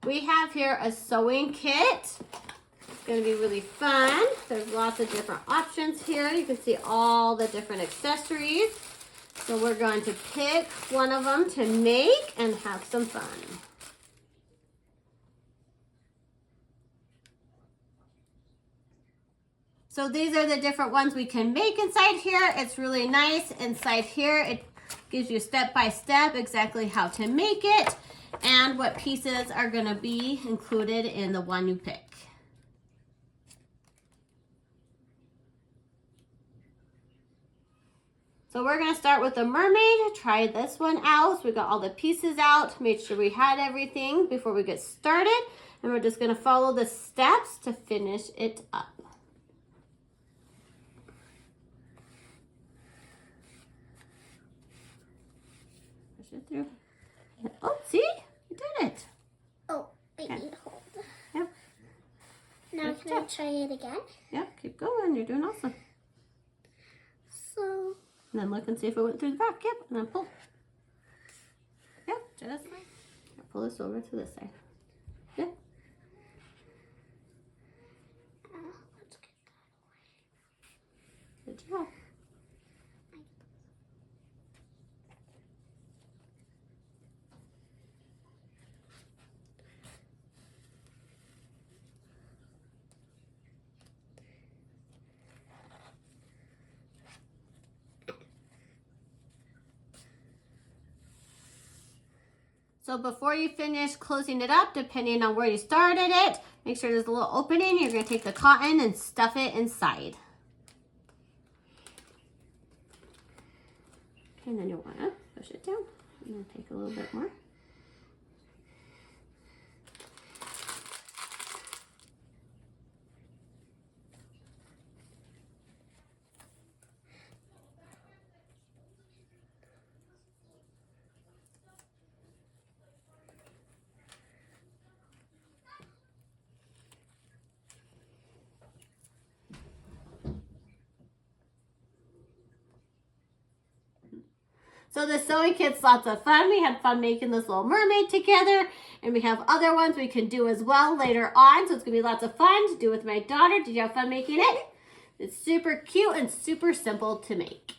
We have here a sewing kit. It's going to be really fun. There's lots of different options here. You can see all the different accessories. So we're going to pick one of them to make and have some fun. So these are the different ones we can make inside here. It's really nice. Inside here, it gives you step by step exactly how to make it and what pieces are going to be included in the one you pick. So we're going to start with the mermaid. Try this one out. So we got all the pieces out. Made sure we had everything before we get started. And we're just going to follow the steps to finish it up. Push it through. Oh, see? You did it. Oh, I need hold. Yep. Now can I try it again? Yeah, keep going. You're doing awesome. So... And then look and see if it went through the back. Yep, and then pull. Yep, just pull this over to this side. Yep. Let's get that away. Good job. So before you finish closing it up, depending on where you started it, make sure there's a little opening. You're going to take the cotton and stuff it inside. Okay, and then you'll want to push it down and then take a little bit more. So the sewing kit's lots of fun. We had fun making this little mermaid together, and we have other ones we can do as well later on. So it's gonna be lots of fun to do with my daughter. Did you have fun making it? It's super cute and super simple to make.